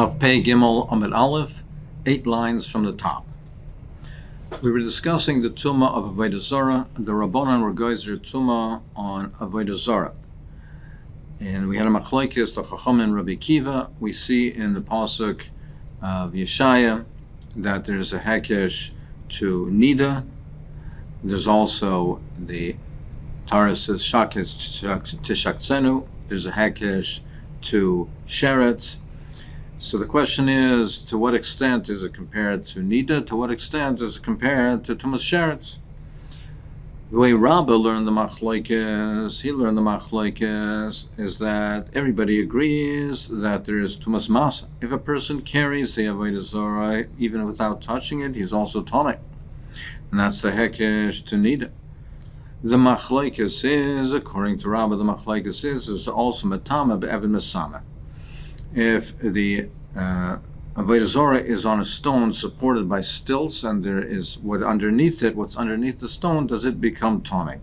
Daf Pei Gimel Amud Aleph, 8 lines from the top. We were discussing the Tumah of Avodah Zarah. The Rabbanan were geyser Tumah on Avodah Zarah. And we had a machlokes, the Chacham and Rabbi Kiva. We see in the pasuk of Yeshaya that there's a hekesh to Nida. There's also the Torah says Shakes Tishaktsenu. There's a hekesh to Sheretz. So the question is, to what extent is it compared to Nida? To what extent is it compared to Tumas Sheretz? The way Rabbah learned the machlokes, is that everybody agrees that there is Tumas Masa. If a person carries the Avodah Zarah, even without touching it, he's also tonic. And that's the hekesh to Nida. The machlokes is, according to Rabbah, the machlokes is also Matama be'evid Mesama. If the Avodah Zarah is on a stone supported by stilts, and there is what's underneath the stone, does it become tonic?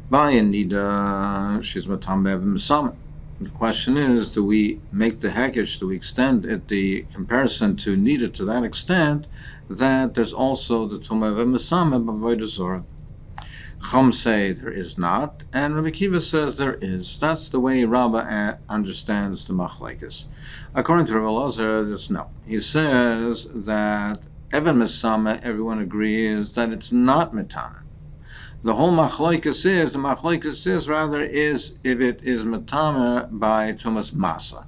By Nida, she's Matam be'evid Mesama. The question is, do we make the hekesh, do we extend it, the comparison to Nida to that extent that there's also the Tumah be'evid Mesama of Avodah Zarah? Chum say there is not, and Rabbi Kiva says there is. That's the way Rabbah understands the machlokes. According to Rabbi Elazar, there's no. He says that Even Mesama, everyone agrees that it's not Metana. The whole machlokes is rather is if it is Metana by Tumas Masa.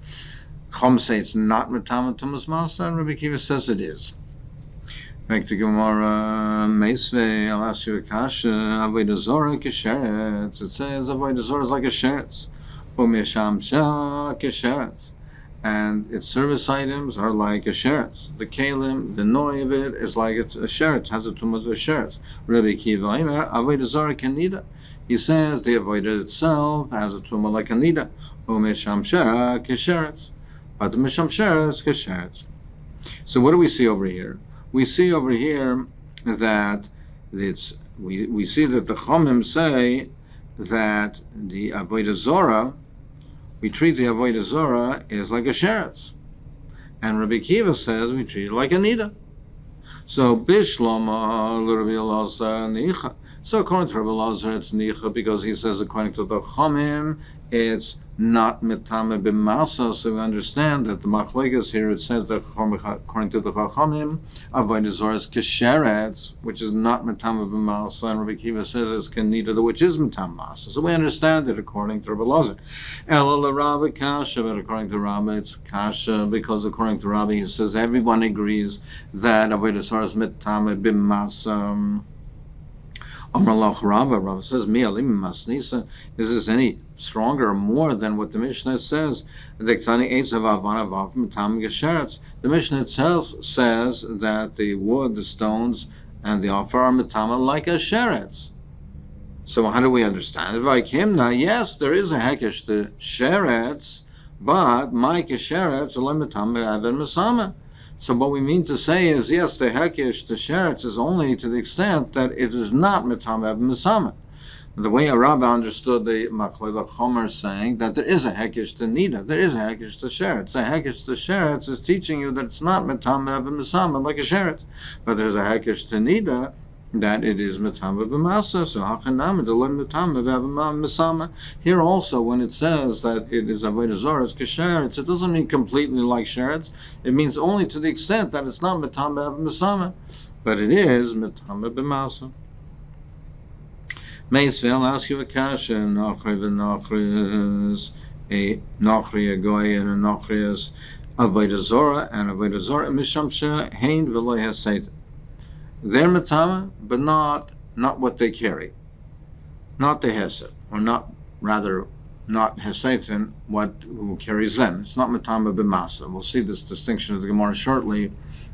Chum say it's not Metana Tumas Masa, and Rabbi Kiva says it is. Back to Gemara, Meisvei, I'll ask you a kasha, Avodah Zarah kesheretz. It says Avodah Zarah is like a sheretz. Umeshamsha kesheretz. And its service items are like a sheretz. The kalim, the noi of it, is like a sheretz, has a tumah of a sheretz. Rabbi Kiva Eimer, Avodah Zarah kenida. He says the Avodah itself has a tumah like a nida. Umeshamsha kesheretz. But the meshamsha is kesheretz. So what do we see over here? We see over here that we see that the Chomim say that the Avodah Zarah, we treat the Avodah Zarah is like a sheretz, and Rabbi Kiva says we treat it like a nida. So Bishlama Rabbi Elazar nicha. So according to Rabbi Elazar, it's nicha because he says according to the Chomim it's not metame b'masa. So we understand that the machlokes here, it says that according to the Chachamim, Avodah Zarah is kesheretz, which is not metame b'masa, and Rabbi Kiva says it's kenida, which is metame masa. So we understand it according to Rabbi Elazar. Ela Rabbi kasha, but according to Rabbi it's kasha because according to Rabbi he says everyone agrees that Avodah Zarah is metame b'masa. Rabba says, is this any stronger or more than what the Mishnah says? The Mishnah itself says that the wood, the stones, and the offer are metama like a sheretz. So how do we understand it? Like him now, yes, there is a hekesh to sheretz, but my kesheretz metama aven mesama. So what we mean to say is, yes, the hekesh, the sheretz, is only to the extent that it is not metame av mesama. The way a rabbi understood the machlokes Chomer saying that there is a hekesh to nida, there is a hekesh to sheretz. The hekesh to sheretz is teaching you that it's not metame av mesama like a sheretz, but there's a hekesh to nida that it is metame b'masa. So hachanam delem metame av mesama. Here also, when it says that it is Avodah Zarah is kesheretz, it doesn't mean completely like sheretz. It means only to the extent that it's not metame av mesama, but it is metame b'masa. Meisvei, I'll ask you a kasha. Nachri v'nachri a nachri a goy and a nachri is Avodah Zarah, and Avodah Zarah mishamsha hein v'lo haseit. They're metama, but not what they carry, not the hesed, or not hesed, who carries them. It's not metama b'masa. We'll see this distinction of the Gemara shortly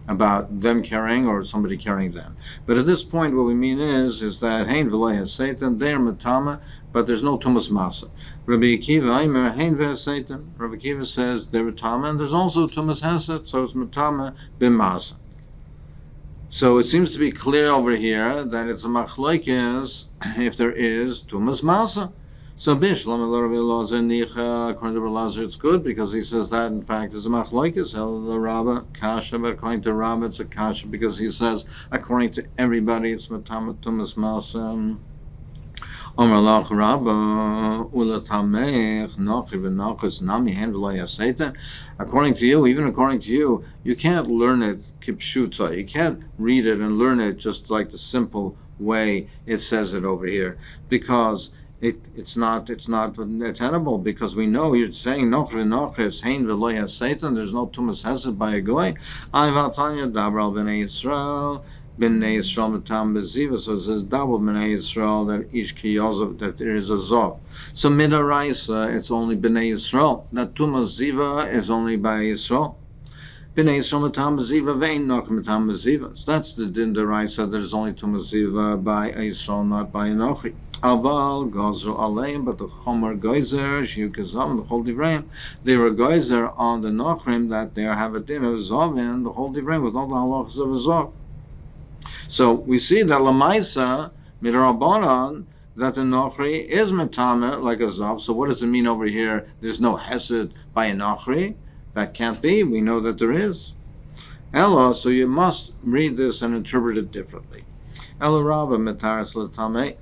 about them carrying or somebody carrying them. But at this point, what we mean is that hein v'lo hesed, they're metama, but there's no tumas masa. Rabbi Kiva Aimer hein v'hesed. Rabbi Kiva says they're metama, and there's also tumas hesed, so it's metama b'masa. So it seems to be clear over here that it's a machlokes if there is tumas masa. So Bishlam Rabbi Elazar Nicha, according to Rabbi Elazar, it's good because he says that in fact is a machlokes. The Rabba kasha, but according to Rabba it's a kasha because he says according to everybody it's matama tumas masam. Omer lach Rabba ulatamech nochi v'nochos nami hen v'lo yaseita. According to you, even according to you, you can't learn it kipshuta. You can't read it and learn it just like the simple way it says it over here because it's not tenable because we know you're saying nochres hein v'lo Satan. There's no tumas hesed by a goy. I'vatanya dabral b'nei Yisrael matam beziva. So it says double b'nei Yisrael that each kiyozov that there is a zov. So midaraisa it's only b'nei Yisrael. That tumas ziva is only by Yisrael. B'nei Yisrael matam beziva ve'in noch matam beziva. So that's the din deraisa. There's only tumas ziva by Yisrael, not by Enochi. Aval gozru aleim, but the chomer geyser shiyukazam the whole divrayim. They were geyser on the nochrim that they have a din of zovin the whole divrayim with all the halachas of a zov. So we see that lamaisa midrabanan that the nochri is metame like a zov. So what does it mean over here? There's no hesed by a nochri. That can't be. We know that there is. Ella, so you must read this and interpret it differently. Ella Rabba metaris l'tamei.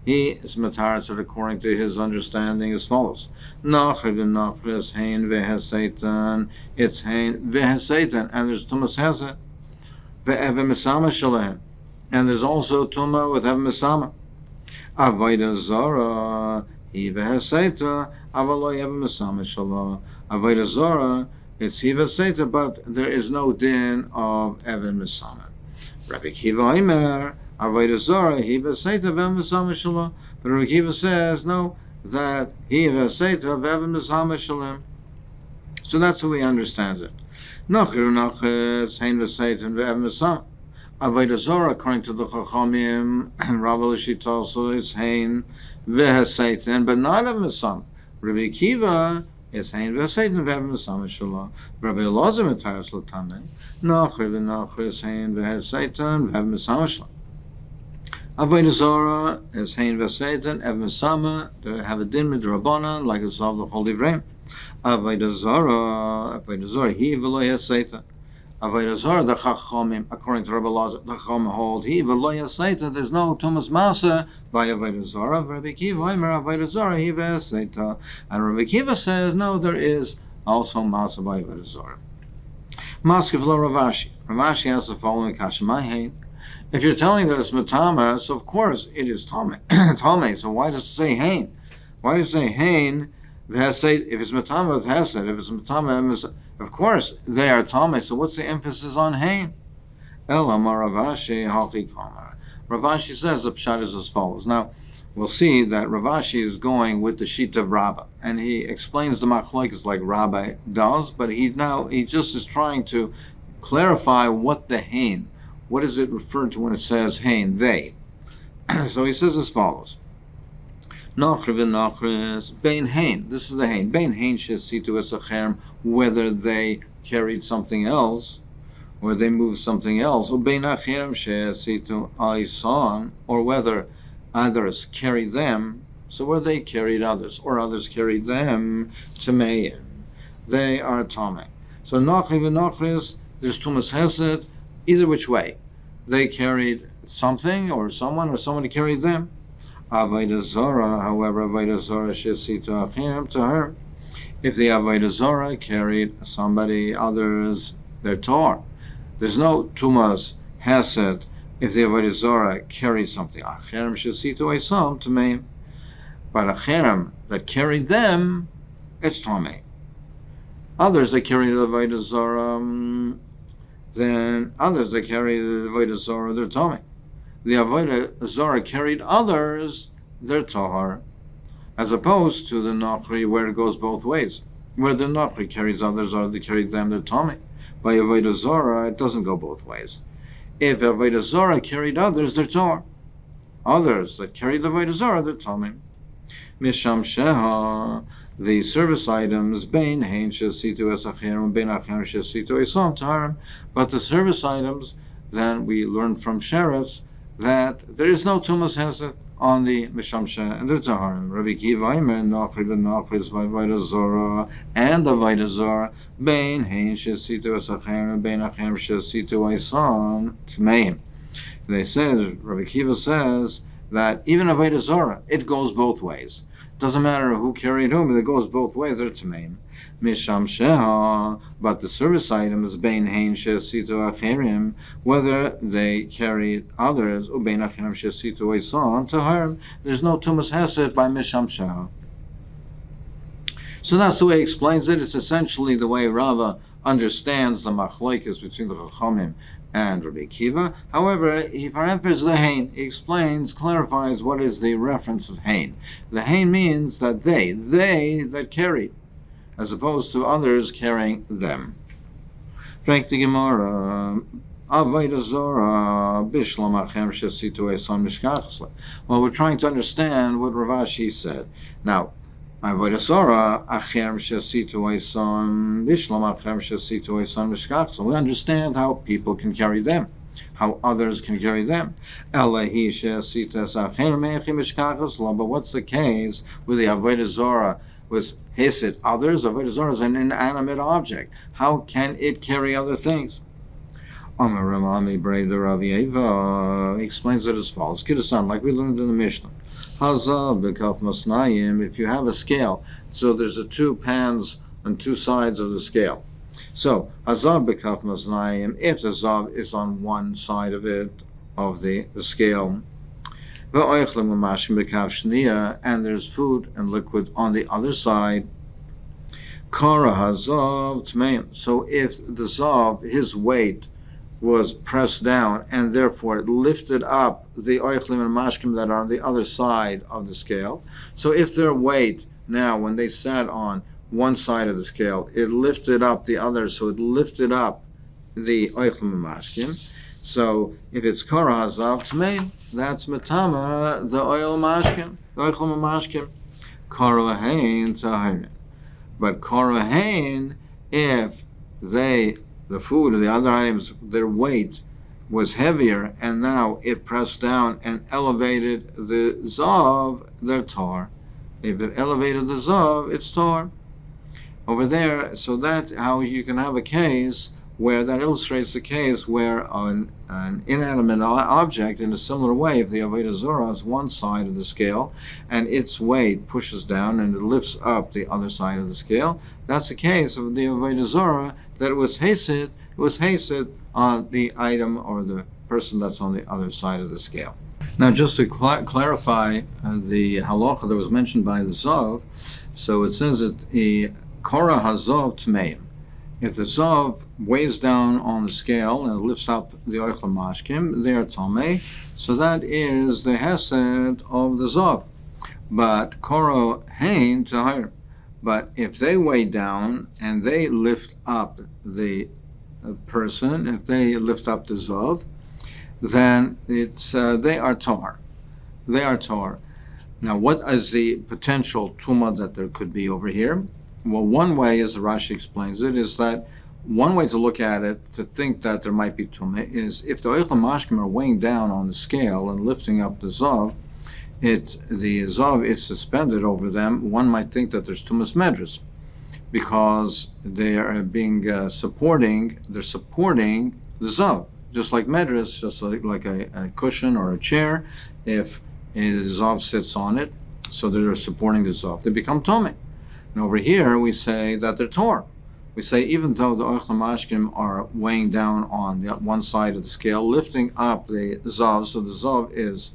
He is mataris according to his understanding as follows. Nachri v'nachri is hein v'heseitan. It's hein v'heseitan. And there's tumas hesed. Ve'evim misama shalem. And there's also tuma with evim misama. Avodah zara. He v'heseita. Avalo evim misama shalom. Avodah zara. It's he v'heseita, but there is no din of evim misama. Rabbi Kiva Omer. Avodah Zorah, he v'seita v'em v'sama shalom. But Rabbi Kiva says, no, that he v'seita v'em v'sama shalom. So that's how he understands it. Nochir nochis, hein v'seita v'em v'sama. Avodah Zorah, according to the Chachamim, Rav Elishit also is hein v'seita, but not v'em v'sama. Rabbi Kiva is hein v'seita v'em v'sama shalom. Rabbi Elazar metaris l'tamei. Nochir v'nochis, hein v'seita v'em v'sama shalom. Avodah Zorah is hein v'seitan, ev misama, they have a din midrabanan, like it's of the Holy Vrem. Avodah Zorah, he v'lo yaseitan. Avodah Zorah, the Chachamim, according to Rabbi Elazar, the Chachamim hold, he v'lo yaseitan, there's no tumas masa by Avodah Zorah. Rabbi Kiva, Avodah Zorah, he v'seitan. And Rabbi Kiva says, no, there is also masa by Avodah Zorah. Maskiv lo Ravashi. Ravashi has the following kasha, my hein. If you're telling that it's matama, so of course it is tame. Tame. So why does it say hain? Why does it say hain? If it's matama with hesed, if it's matama, of course they are tame. So what's the emphasis on hain? Elamar Ravashi haki kamar. Ravashi says the pshat is as follows. Now we'll see that Ravashi is going with the sheet of Rabbah, and he explains the machlokes like Rabbi does, but he just is trying to clarify what the hain. What is it referred to when it says hain, they? So he says as follows. Nachri v'nachris, bein hain. This is the hain. Bein hain shesitu esacherem, whether they carried something else, or they moved something else, or bein acherem shesitu aisan, or whether others carried them, so where they carried others, or others carried them, tameim. They are tamei. So nachri v'nachris, there's tumas hesed, either which way. They carried something, or someone, or somebody carried them. Avodah Zorah, however, Avodah Zorah shesitu achim to her. If the Avodah Zorah carried somebody, others, their Torah. There's no tumas hesed if the Avodah Zorah carried something. Acherem shesitu esam tameim. But acherem that carried them, it's tamei. Others that carried the Avodah Zorah, then others that carry the Avodah Zorah, they're tamei. The Avodah Zorah carried others, they're tahar, as opposed to the Nachri where it goes both ways. Where the Nachri carries others or they carry them, they're tamei. By Avodah Zorah, it doesn't go both ways. If Avodah Zorah carried others, they're tahar. Others that carried the Avodah Zorah, they're tamei. Misham sheha, the service items, bein hein shesitu esacherim, bein acher shesitu esam taharim. But the service items, then we learn from Sheretz that there is no tumas hesed. on the Mishamsha and the Taharim. Rabbi Kiva Aimer, Nachri v'Nachris v'Avodah Zorah and Avodah Zorah, Bein Hein Shesitu Esacher, Bein Achem Shesitu Eisan Tmeim. They says, Rabbi Kiva says that even Avodah Zorah, it goes both ways. Doesn't matter who carried whom, it goes both ways, they're Tmeim. Misham Sheha, but the service item is Bein Hein Shesitu Acherim, whether they carried others, or Bein Acherim Shesitu Eisan Taharim, there's no Tumas Hesed by Misham Sheha. So that's the way he explains it. It's essentially the way Rava understands the machlokes between the Chachamim and Rabbi Kiva. However, he refers the Hein. He explains, clarifies what is the reference of Hein. The Hein means that they that carried, as opposed to others carrying them. Frank the Gemara, Avodah Zorah, Bishlam Achem Shesitu Eisan Mishkachsle. Well, we're trying to understand what Rav Ashi said. Now, Avodah Zorah, Achem Shesitu Eisan, Bishlam Achem Shesitu Eisan Mishkachsle. We understand how people can carry them, how others can carry them. But what's the case with the Avodah Zorah? Was Hesed others? Avodah Zorah is an inanimate object. How can it carry other things? He explains it as follows. Kiddusan, like we learned in the Mishnah. If you have a scale, so there's the two pans on two sides of the scale. So, Hazav b'kaf masnayim, if the Zav is on one side of it, of the scale, and there's food and liquid on the other side. So if the Zav, his weight, was pressed down and therefore it lifted up the oichlim and mashkim that are on the other side of the scale. So if their weight now, when they sat on one side of the scale, it lifted up the other, so it lifted up the oichlim and mashkim. So if it's kara hazav tmeim, that's matama the oil mashkim, the oichlim mashkim. Kara hain tahirin. But kara hain, if the food or the other items, their weight was heavier, and now it pressed down and elevated the zav, they're tar. If it elevated the zav, it's tar. Over there, so that's how you can have a case where that illustrates the case where an inanimate object, in a similar way, if the Avodah Zorah is one side of the scale and its weight pushes down and it lifts up the other side of the scale, that's the case of the Avodah Zorah, that it was hasted on the item or the person that's on the other side of the scale. Now, just to clarify the halacha that was mentioned by the Zav, so it says that the Korah Hazav Tmeim. If the Zav weighs down on the scale and lifts up the Oichel Mashkim, they are Tomei, so that is the Hesed of the Zav. But Koro Hain Tahir. But if they weigh down and they lift up the person, if they lift up the Zav, then it's they are Tar. They are Tar. Now, what is the potential Tumah that there could be over here? Well, one way, as Rashi explains it, is that one way to look at it, to think that there might be tumah, is if the oichel mashkim are weighing down on the scale and lifting up the zav, the zav is suspended over them. One might think that there's tumas medras, because they are being supporting the zav, just like medras, just like a cushion or a chair. If a zav sits on it, so they're supporting the zav, they become tumah. And over here, we say that they're tor. We say even though the oichel mashkim are weighing down on the one side of the scale, lifting up the zav, so the zav is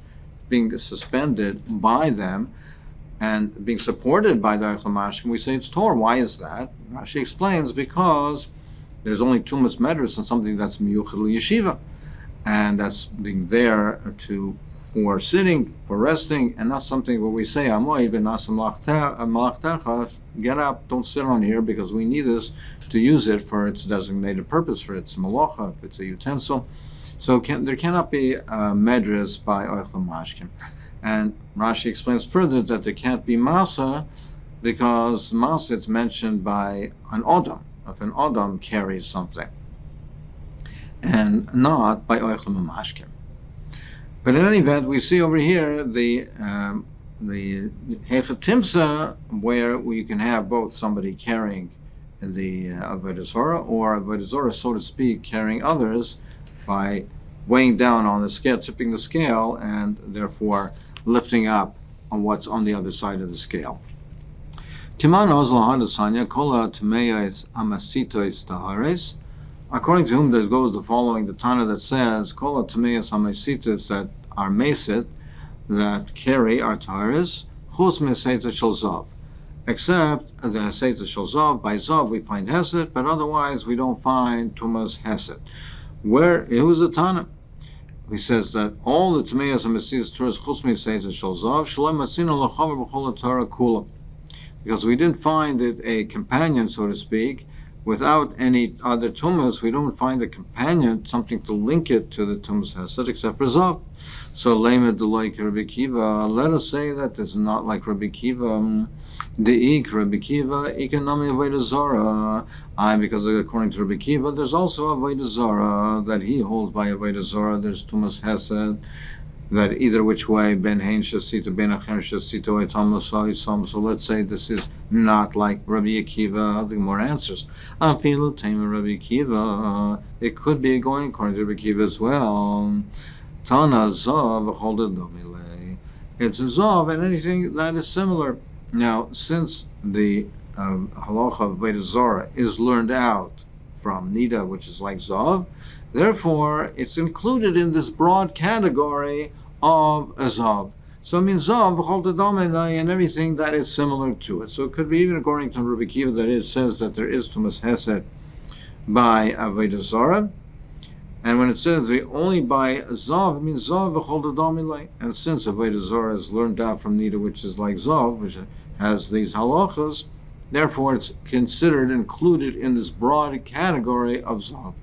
being suspended by them and being supported by the oichel mashkim, we say it's tor. Why is that? Rashi explains, because there's only tumas medras and something that's miyuchad yeshiva, and that's being there for sitting, for resting, and not something where we say, get up, don't sit on here, because we need this to use it for its designated purpose, for its malacha, if it's a utensil. So there cannot be medras by oichel mashkim. And Rashi explains further that there can't be masa, because masa is mentioned by an odam, if an odam carries something, and not by oichel mashkim. But in any event, we see over here the Hechatimsa, where you can have both somebody carrying the Avodah Zarah, or Avodah Zarah, so to speak, carrying others by weighing down on the scale, tipping the scale, and therefore lifting up on what's on the other side of the scale. According to whom there goes the following, the Tana that says, Kola Tameas Hamasitas that are Maset, that carry our Taharis, Chus Meseta Shel Zav. Except the Heseta Shel Zav, by Zav we find Hesed, but otherwise we don't find Tumas Hesed. Where, who's the Tana? He says that all the Tameas Hamasitas towards Chus Meseta Shel Zav, Shalom Masina Lachavar B'chol Torah Kula. Because we didn't find it a companion, so to speak, without any other tumas, we don't find a companion, something to link it to the tumas hesed, except for zav. So lemed like Rabbi Kiva. Let us say that it's not like Rabbi Kiva. Deik Rabbi Kiva economy avodah zara. Because according to Rabbi Kiva, there's also avodah zara that he holds by avodah zara. There's tumas hesed. That either which way, ben hein shasita, ben acher shasita, etam l'sayisam. So let's say this is not like Rabbi Akiva. The more answers. Afilu tema Rabbi Akiva. It could be going according to Rabbi Akiva as well. Tana zav v'chol domile. It's a zav and anything that is similar. Now, since the halacha of Avodah Zarah is learned out from Nida, which is like zav, therefore it's included in this broad category of a zav. So it means zav v'chol domile and everything that is similar to it. So it could be even according to Rabbi Kiva that it says that there is tumas hesed by Avodah Zarah. And when it says we only by zav, it means zav v'chol domile. And since Avodah Zarah is learned out from Nida, which is like zav, which has these halachas, therefore it's considered included in this broad category of zav.